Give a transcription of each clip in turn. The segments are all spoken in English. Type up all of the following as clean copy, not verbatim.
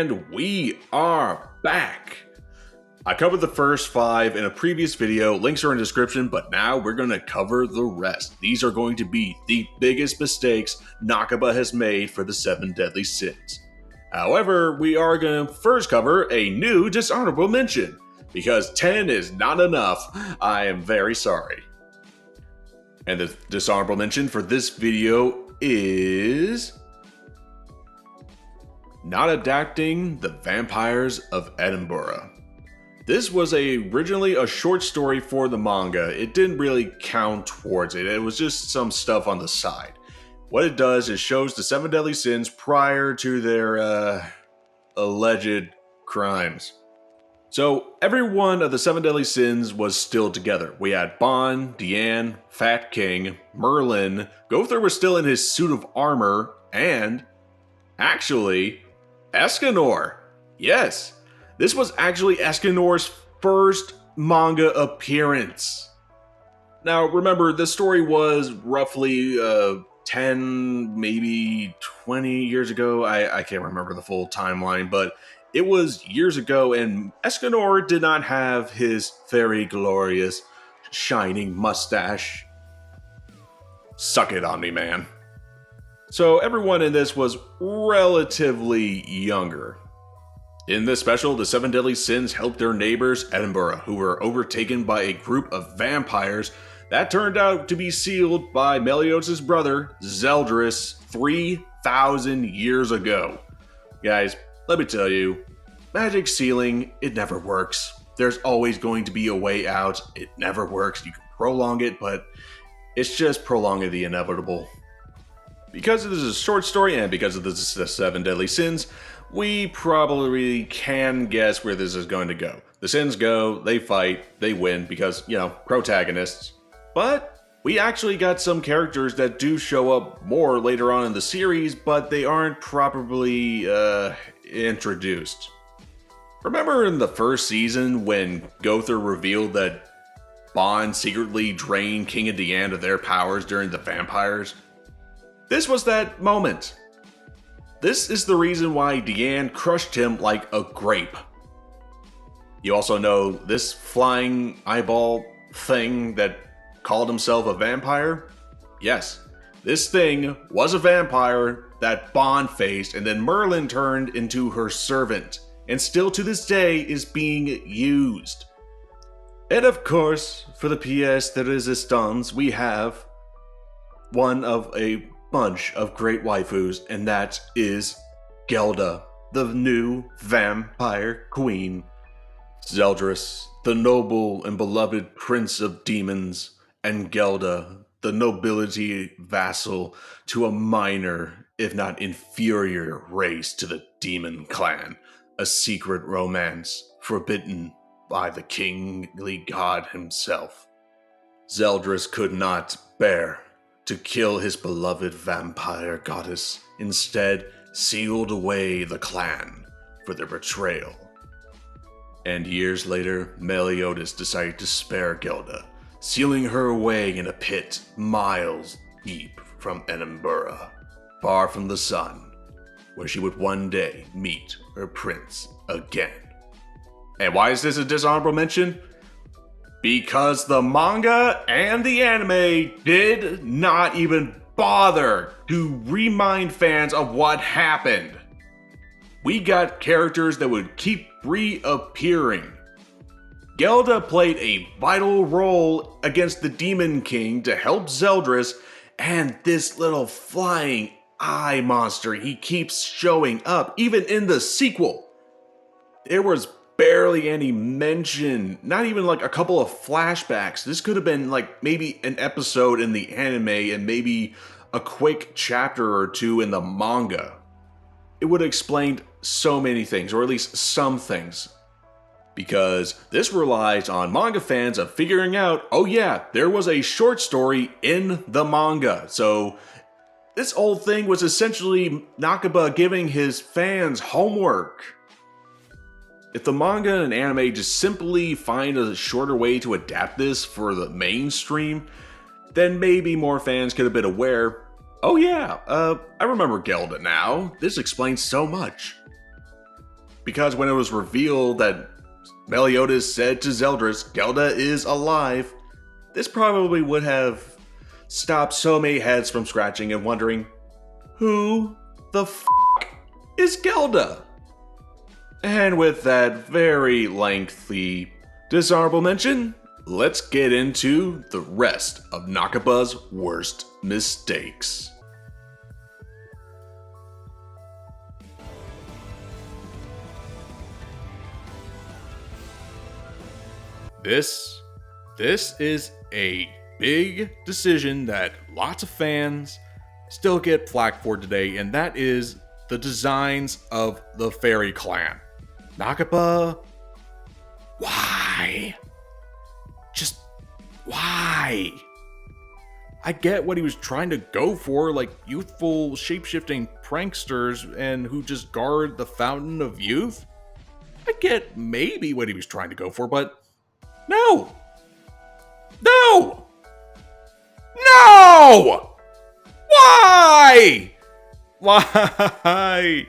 And we are back! I covered the first 5 in a previous video, links are in the description, but now we're going to cover the rest. These are going to be the biggest mistakes Nakaba has made for the 7 deadly sins. However, we are going to first cover a new dishonorable mention, because 10 is not enough. I am very sorry. And the dishonorable mention for this video is not adapting The Vampires of Edinburgh. This was originally a short story for the manga. It didn't really count towards it. It was just some stuff on the side. What it does is shows the 7 deadly sins prior to their alleged crimes. So every one of the 7 deadly sins was still together. We had Bon, Diane, Fat King, Merlin, Gother was still in his suit of armor, and actually Escanor. Yes, this was actually Escanor's first manga appearance. Now remember, the story was roughly 10, maybe 20 years ago. I can't remember the full timeline, but it was years ago, and Escanor did not have his very glorious, shining mustache. Suck it, Omni-Man. So everyone in this was relatively younger. In this special, the 7 deadly sins helped their neighbors, Edinburgh, who were overtaken by a group of vampires that turned out to be sealed by Meliodas' brother, Zeldris, 3,000 years ago. Guys, let me tell you, magic sealing, it never works. There's always going to be a way out. It never works. You can prolong it, but it's just prolonging the inevitable. Because this is a short story and because of the 7 deadly sins, we probably can guess where this is going to go. The sins go, they fight, they win because, protagonists. But we actually got some characters that do show up more later on in the series, but they aren't properly introduced. Remember in the first season when Gother revealed that Bon secretly drained King and Diane of their powers during the vampires? This was that moment. This is the reason why Diane crushed him like a grape. You also know this flying eyeball thing that called himself a vampire? Yes, this thing was a vampire that Bon faced, and then Merlin turned into her servant, and still to this day is being used. And of course, for the pièce de résistance, we have one of a bunch of great waifus, and that is Gelda, the new vampire queen. Zeldris, the noble and beloved prince of demons, and Gelda, the nobility vassal to a minor, if not inferior, race to the demon clan. A secret romance forbidden by the kingly god himself. Zeldris could not bear to kill his beloved vampire goddess, instead sealed away the clan for their betrayal. And years later, Meliodas decided to spare Gelda, sealing her away in a pit miles deep from Edinburgh, far from the sun, where she would one day meet her prince again. And why is this a dishonorable mention? Because the manga and the anime did not even bother to remind fans of what happened. We got characters that would keep reappearing. Gelda played a vital role against the Demon King to help Zeldris, and this little flying eye monster, he keeps showing up, even in the sequel. There was barely any mention, not even like a couple of flashbacks. This could have been like maybe an episode in the anime and maybe a quick chapter or two in the manga. It would have explained so many things, or at least some things. Because this relies on manga fans of figuring out, oh yeah, there was a short story in the manga. So this whole thing was essentially Nakaba giving his fans homework. If the manga and anime just simply find a shorter way to adapt this for the mainstream, then maybe more fans could have been aware, oh yeah, I remember Gelda now, this explains so much. because when it was revealed that Meliodas said to Zeldris, Gelda is alive, this probably would have stopped so many heads from scratching and wondering, who the f is Gelda? And with that very lengthy dishonorable mention, let's get into the rest of Nakaba's worst mistakes. This is a big decision that lots of fans still get flack for today, and that is the designs of the fairy clan. Nakaba, why? Just why? I get what he was trying to go for, like youthful shapeshifting pranksters and who just guard the fountain of youth. I get maybe what he was trying to go for, but no! No! No! Why? Why?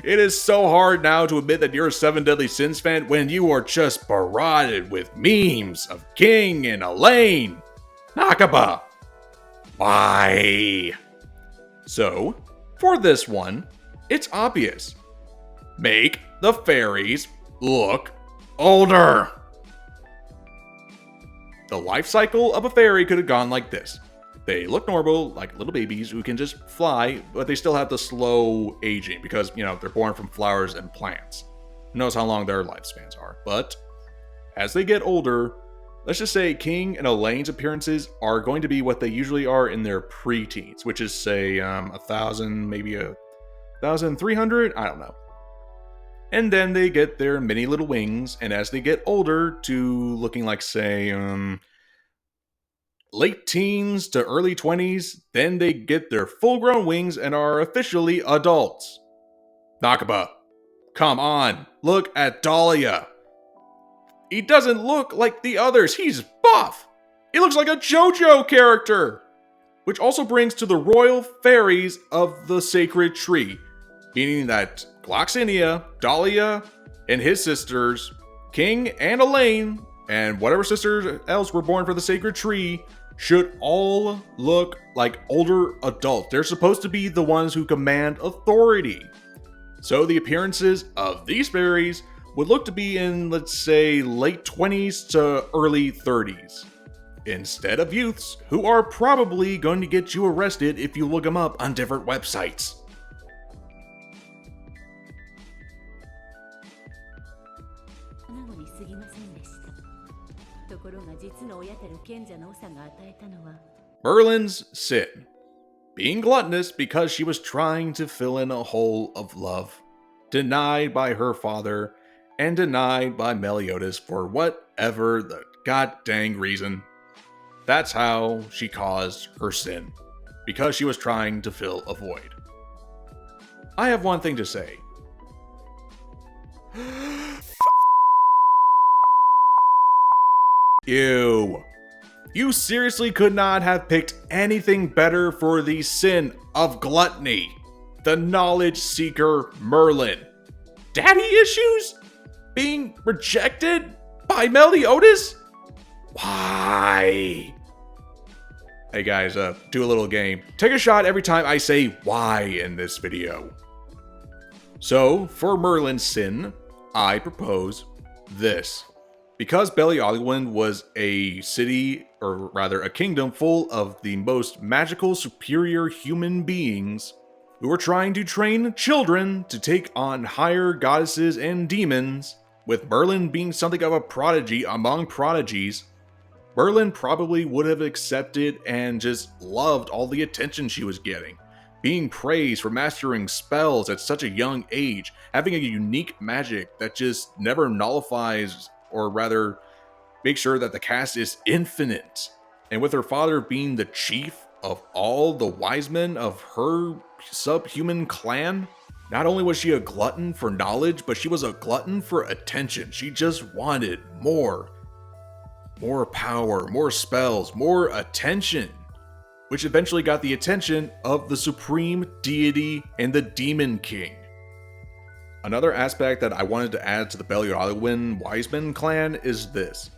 It is so hard now to admit that you're a Seven Deadly Sins fan when you are just barraged with memes of King and Elaine. Nakaba. Why? So, for this one, it's obvious. Make the fairies look older. The life cycle of a fairy could have gone like this. They look normal, like little babies who can just fly, but they still have the slow aging because, they're born from flowers and plants. Who knows how long their lifespans are. But as they get older, let's just say King and Elaine's appearances are going to be what they usually are in their preteens, which is, say, 1,000, maybe 1,300? I don't know. And then they get their mini little wings, and as they get older to looking like, say, late teens to early 20s, then they get their full-grown wings and are officially adults. Nakaba, come on, look at Dahlia. He doesn't look like the others, he's buff. He looks like a JoJo character. Which also brings to the royal fairies of the sacred tree, meaning that Gloxinia, Dahlia, and his sisters, King and Elaine, and whatever sisters else were born for the sacred tree, should all look like older adults. They're supposed to be the ones who command authority. So the appearances of these fairies would look to be in, let's say, late 20s to early 30s. Instead of youths who are probably going to get you arrested if you look them up on different websites. Merlin's sin. Being gluttonous because she was trying to fill in a hole of love. Denied by her father and denied by Meliodas for whatever the god-dang reason. That's how she caused her sin. Because she was trying to fill a void. I have one thing to say. Ew. You seriously could not have picked anything better for the sin of gluttony. The knowledge seeker Merlin. Daddy issues? Being rejected by Meliodas? Why? Hey guys, do a little game. Take a shot every time I say why in this video. So, for Merlin's sin, I propose this. Because Belialwyn was a city, or rather a kingdom full of the most magical, superior human beings who were trying to train children to take on higher goddesses and demons, with Merlin being something of a prodigy among prodigies, Merlin probably would have accepted and just loved all the attention she was getting. Being praised for mastering spells at such a young age, having a unique magic that just never nullifies, or rather, make sure that the cast is infinite. And with her father being the chief of all the wise men of her subhuman clan, not only was she a glutton for knowledge, but she was a glutton for attention. She just wanted more. More power, more spells, more attention. Which eventually got the attention of the supreme deity and the Demon King. Another aspect that I wanted to add to the Belialwin Wiseman clan is this.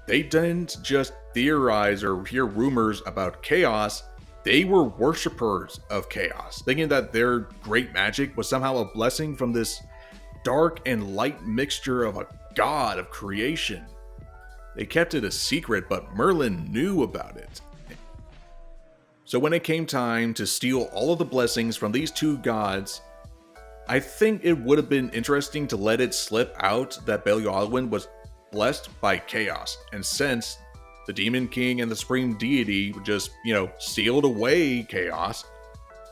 They didn't just theorize or hear rumors about chaos, they were worshippers of chaos, thinking that their great magic was somehow a blessing from this dark and light mixture of a god of creation. They kept it a secret, but Merlin knew about it. So when it came time to steal all of the blessings from these two gods, I think it would have been interesting to let it slip out that Belialwin was blessed by chaos, and since the Demon King and the Supreme Deity just, sealed away chaos,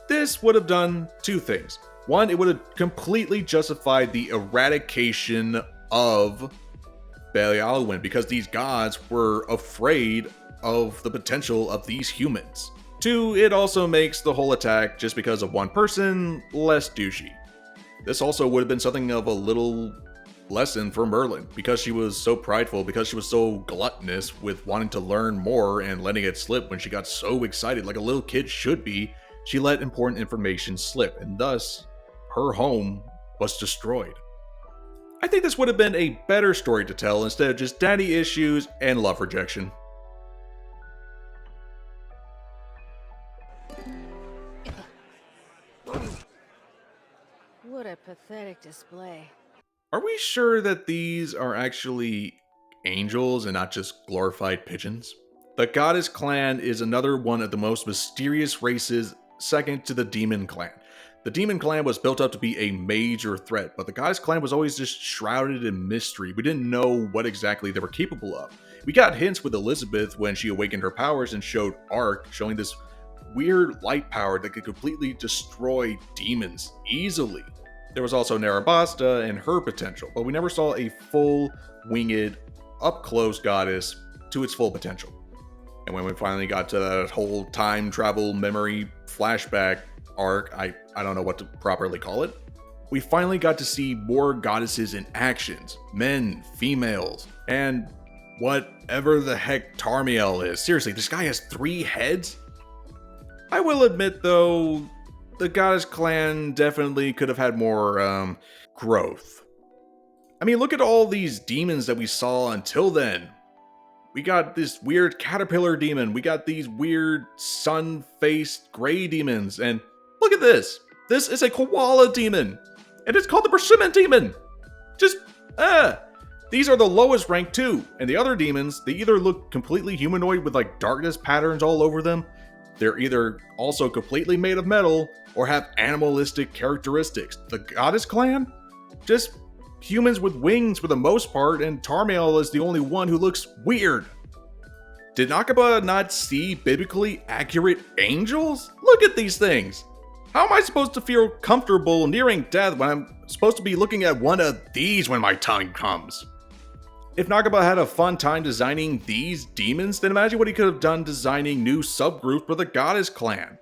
this would have done two things. One, it would have completely justified the eradication of Belialwin because these gods were afraid of the potential of these humans. Two, it also makes the whole attack, just because of one person, less douchey. This also would have been something of a little lesson for Merlin, because she was so prideful, because she was so gluttonous with wanting to learn more and letting it slip when she got so excited like a little kid should be, she let important information slip, and thus, her home was destroyed. I think this would have been a better story to tell instead of just daddy issues and love rejection. What a pathetic display. Are we sure that these are actually angels and not just glorified pigeons? The Goddess Clan is another one of the most mysterious races, second to the Demon Clan. The Demon Clan was built up to be a major threat, but the Goddess Clan was always just shrouded in mystery. We didn't know what exactly they were capable of. We got hints with Elizabeth when she awakened her powers and showed Ark, showing this weird light power that could completely destroy demons easily. There was also Narabasta and her potential, but we never saw a full, winged, up-close goddess to its full potential. And when we finally got to that whole time travel memory flashback arc, I don't know what to properly call it, we finally got to see more goddesses in actions, men, females, and whatever the heck Tarmiel is. Seriously, this guy has 3 heads? I will admit though, the Goddess Clan definitely could have had more, growth. I mean, look at all these demons that we saw until then. We got this weird caterpillar demon, we got these weird sun-faced gray demons, and look at this! This is a koala demon! And it's called the Persimmon Demon! These are the lowest rank too, and the other demons, they either look completely humanoid with like darkness patterns all over them, they're either also completely made of metal, or have animalistic characteristics. The Goddess Clan? Just humans with wings for the most part, and Tarmiel is the only one who looks weird. Did Nakaba not see biblically accurate angels? Look at these things! How am I supposed to feel comfortable nearing death when I'm supposed to be looking at one of these when my tongue comes? If Nakaba had a fun time designing these demons, then imagine what he could have done designing new subgroups for the Goddess Clan.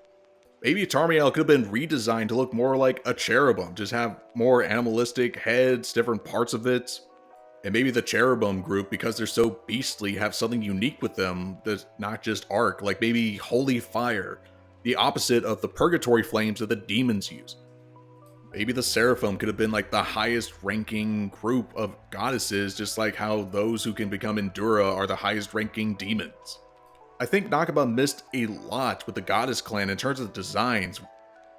Maybe Tarmiel could have been redesigned to look more like a cherubim, just have more animalistic heads, different parts of it. And maybe the cherubim group, because they're so beastly, have something unique with them that's not just arc, like maybe holy fire, the opposite of the purgatory flames that the demons use. Maybe the seraphim could have been like the highest ranking group of goddesses, just like how those who can become Endura are the highest ranking demons. I think Nakaba missed a lot with the Goddess Clan in terms of designs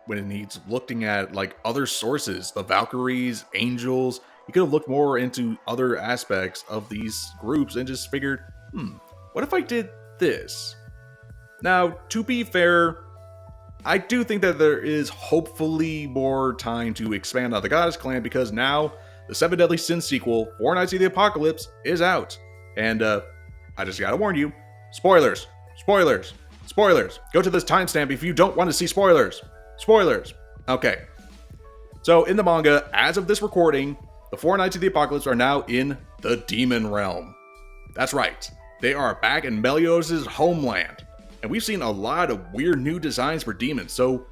when he's looking at like other sources, the Valkyries, angels. He could have looked more into other aspects of these groups and just figured, what if I did this? Now, to be fair, I do think that there is hopefully more time to expand on the Goddess Clan, because now the 7 Deadly Sins sequel, Four Knights of the Apocalypse, is out. And I just gotta warn you, spoilers, spoilers, spoilers. Go to this timestamp if you don't want to see spoilers. Spoilers. Okay. So in the manga, as of this recording, the Four Knights of the Apocalypse are now in the Demon Realm. That's right. They are back in Meliodas' homeland. And we've seen a lot of weird new designs for demons, so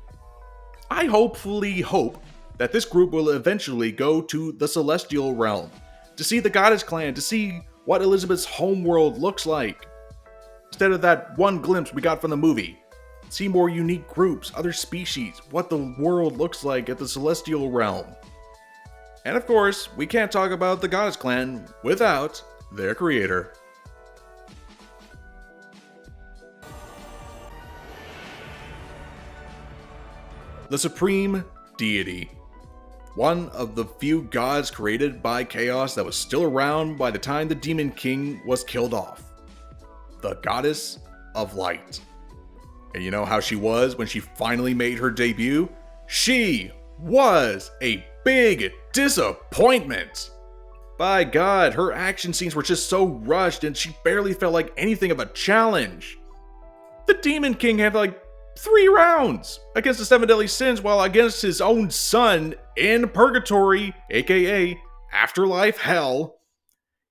I hopefully hope that this group will eventually go to the Celestial Realm, to see the Goddess Clan, to see what Elizabeth's homeworld looks like. Instead of that one glimpse we got from the movie, see more unique groups, other species, what the world looks like at the Celestial Realm. And of course, we can't talk about the Goddess Clan without their creator. The Supreme Deity. One of the few gods created by chaos that was still around by the time the Demon King was killed off. The Goddess of Light. And you know how she was when she finally made her debut? She was a big disappointment. By God, her action scenes were just so rushed and she barely felt like anything of a challenge. The Demon King had like 3 rounds against the 7 deadly sins, while against his own son in purgatory, aka afterlife hell,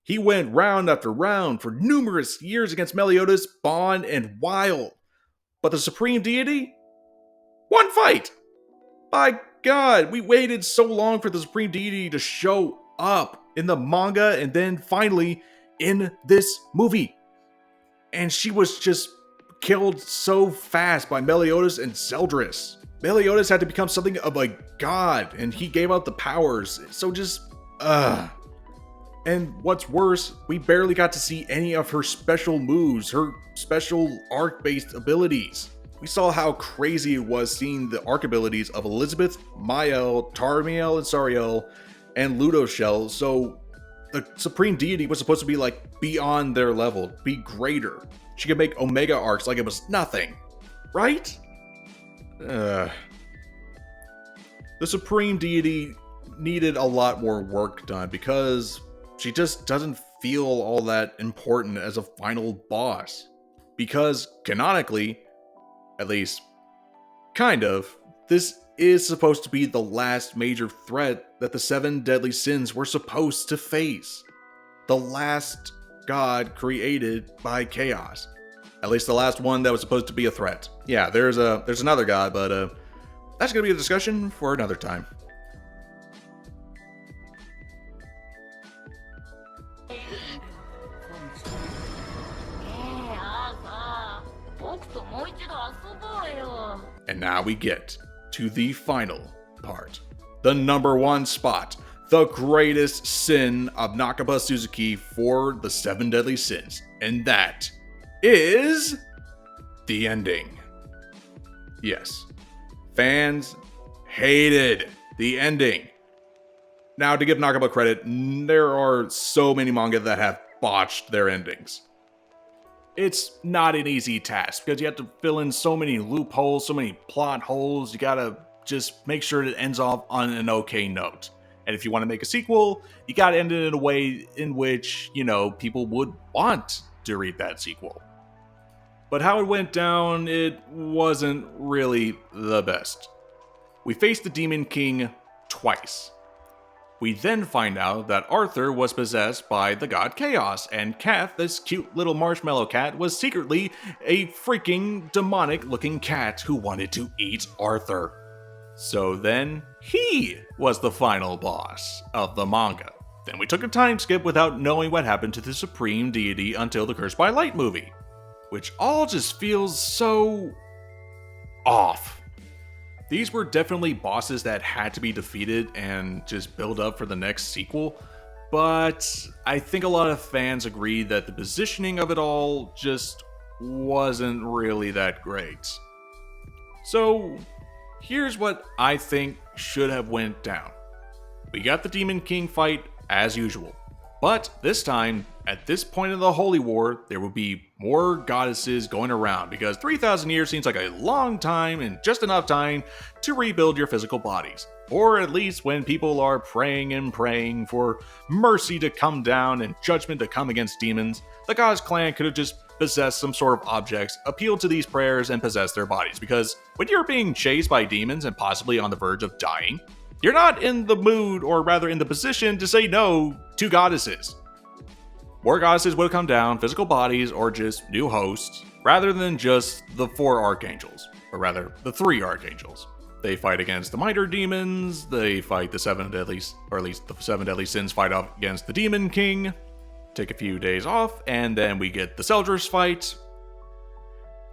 he went round after round for numerous years against Meliodas, Bond, and Wild. But the Supreme Deity? One fight! By God, we waited so long for the Supreme Deity to show up in the manga and then finally in this movie. And she was just killed so fast by Meliodas and Zeldris. Meliodas had to become something of a god and he gave out the powers. So just, And what's worse, we barely got to see any of her special moves, her special arc-based abilities. We saw how crazy it was seeing the arc abilities of Elizabeth, Mael, Tarmiel, and Sariel, and Ludoshell, so the Supreme Deity was supposed to be like beyond their level, be greater. She could make Omega arcs like it was nothing, right? The Supreme Deity needed a lot more work done because she just doesn't feel all that important as a final boss. Because canonically, at least kind of, this is supposed to be the last major threat that the 7 deadly sins were supposed to face. The last god created by chaos. At least the last one that was supposed to be a threat. Yeah, there's another god, but that's gonna be a discussion for another time. And now we get to the final part. The number 1 spot. The greatest sin of Nakaba Suzuki for the 7 deadly sins. And that is the ending. Yes. Fans hated the ending. Now, to give Nakaba credit, there are so many manga that have botched their endings. It's not an easy task because you have to fill in so many loopholes, so many plot holes. You gotta just make sure it ends off on an okay note. And if you want to make a sequel, you gotta end it in a way in which, people would want to read that sequel. But how it went down, it wasn't really the best. We faced the Demon King twice. We then find out that Arthur was possessed by the god Chaos, and Kath, this cute little marshmallow cat, was secretly a freaking demonic-looking cat who wanted to eat Arthur. So then, he was the final boss of the manga. Then we took a time skip without knowing what happened to the Supreme Deity until the Cursed by Light movie, which all just feels so off. These were definitely bosses that had to be defeated and just build up for the next sequel, but I think a lot of fans agreed that the positioning of it all just wasn't really that great. So here's what I think should have went down. We got the Demon King fight as usual, but this time, at this point in the Holy War, there will be more goddesses going around because 3,000 years seems like a long time and just enough time to rebuild your physical bodies. Or at least when people are praying and praying for mercy to come down and judgment to come against demons, the Goddess Clan could have just possessed some sort of objects, appealed to these prayers, and possessed their bodies. Because when you're being chased by demons and possibly on the verge of dying, you're not in the mood, or rather in the position, to say no to goddesses. More goddesses would have come down, physical bodies, or just new hosts, rather than just the 4 archangels, or rather, the 3 archangels. They fight against the minor demons, they fight the 7 deadly, or at least the 7 deadly sins fight off against the Demon King, take a few days off, and then we get the Zeldris fight.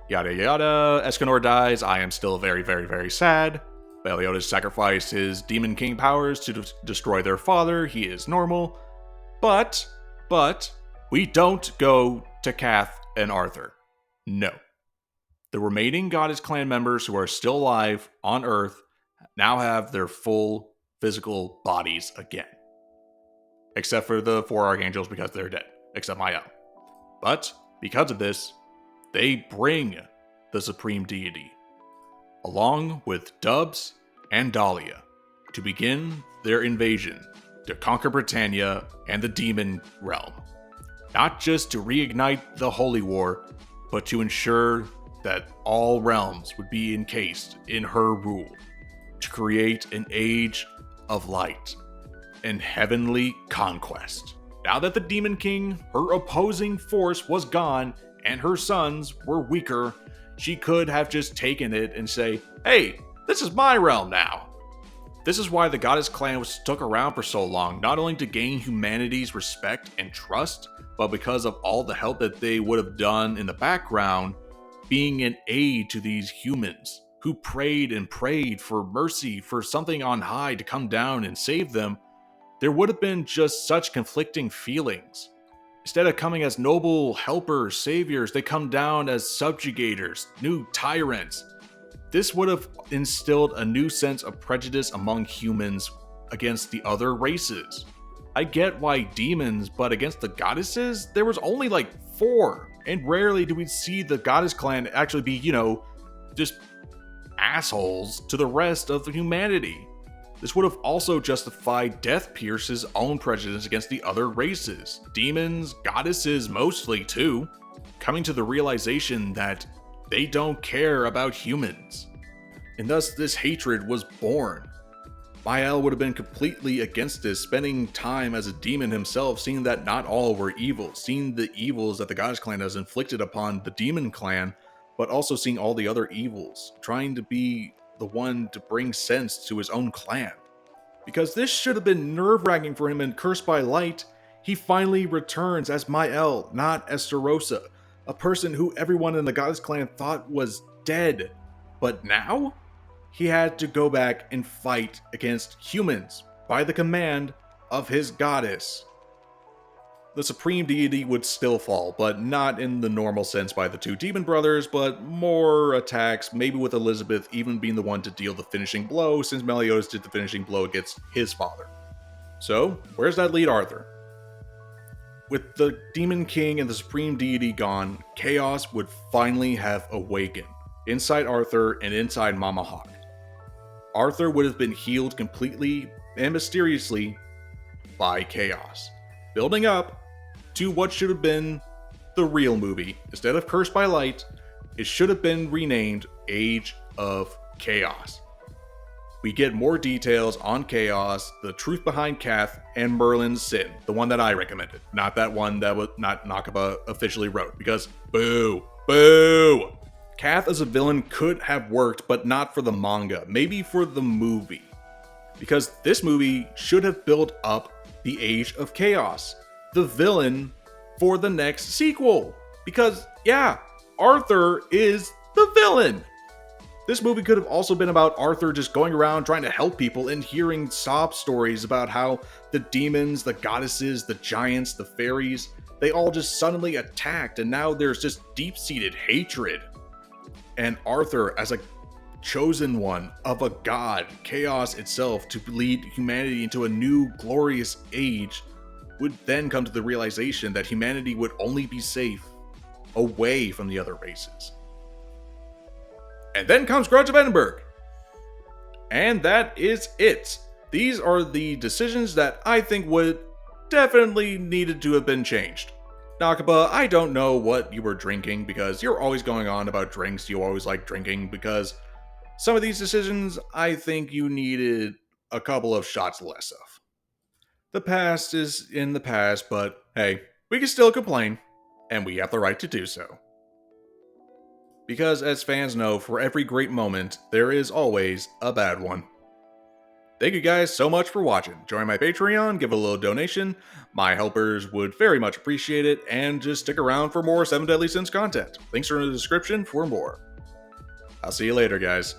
Yada yada, Escanor dies, I am still very, very, very sad. Meliodas sacrificed his Demon King powers to destroy their father. He is normal. But, we don't go to Kath and Arthur. No. The remaining Goddess Clan members who are still alive on Earth now have their full physical bodies again. Except for the 4 Archangels because they're dead. Except Mael. But, because of this, they bring the Supreme Deity, along with Dubs and Dahlia, to begin their invasion to conquer Britannia and the Demon Realm. Not just to reignite the Holy War, but to ensure that all realms would be encased in her rule, to create an age of light and heavenly conquest. Now that the Demon King, her opposing force, was gone and her sons were weaker, she could have just taken it and say, hey, this is my realm now. This is why the Goddess Clan was stuck around for so long, not only to gain humanity's respect and trust, but because of all the help that they would have done in the background, being an aid to these humans who prayed and prayed for mercy, for something on high to come down and save them. There would have been just such conflicting feelings. Instead of coming as noble helpers, saviors, they come down as subjugators, new tyrants. This would have instilled a new sense of prejudice among humans against the other races. I get why demons, but against the goddesses, there was only like 4. And rarely do we see the Goddess Clan actually be, just assholes to the rest of humanity. This would have also justified Death Pierce's own prejudice against the other races. Demons, goddesses mostly too, coming to the realization that they don't care about humans. And thus this hatred was born. Mael would have been completely against this, spending time as a demon himself, seeing that not all were evil, seeing the evils that the Goddess Clan has inflicted upon the Demon Clan, but also seeing all the other evils, trying to be the one to bring sense to his own clan. Because this should have been nerve-wracking for him in Cursed by Light, he finally returns as Mael, not as Sarosa, a person who everyone in the Goddess Clan thought was dead. But now, he had to go back and fight against humans by the command of his goddess. The Supreme Deity would still fall, but not in the normal sense by the 2 demon brothers, but more attacks, maybe with Elizabeth even being the one to deal the finishing blow, since Meliodas did the finishing blow against his father. So, where's that lead Arthur? With the Demon King and the Supreme Deity gone, chaos would finally have awakened inside Arthur and inside Mama Hawk. Arthur would have been healed completely and mysteriously by chaos, building up to what should have been the real movie. Instead of Cursed by Light, it should have been renamed Age of Chaos. We get more details on Chaos, the truth behind Kath, and Merlin's sin, the one that I recommended, not that one that not Nakaba officially wrote, because boo. Kath as a villain could have worked, but not for the manga, maybe for the movie. Because this movie should have built up the Age of Chaos, the villain for the next sequel. Because, yeah, Arthur is the villain. This movie could have also been about Arthur just going around trying to help people and hearing sob stories about how the demons, the goddesses, the giants, the fairies, they all just suddenly attacked, and now there's just deep-seated hatred. And Arthur, as a chosen one of a god, chaos itself, to lead humanity into a new glorious age, would then come to the realization that humanity would only be safe away from the other races. And then comes Grudge of Edinburgh. And that is it. These are the decisions that I think would definitely needed to have been changed. Nakaba, I don't know what you were drinking, because you're always going on about drinks you always like drinking, because some of these decisions I think you needed a couple of shots less of. The past is in the past, but hey, we can still complain, and we have the right to do so. Because as fans know, for every great moment, there is always a bad one. Thank you guys so much for watching. Join my Patreon, give a little donation. My helpers would very much appreciate it, and just stick around for more 7 Deadly Sins content. Links are in the description for more. I'll see you later, guys.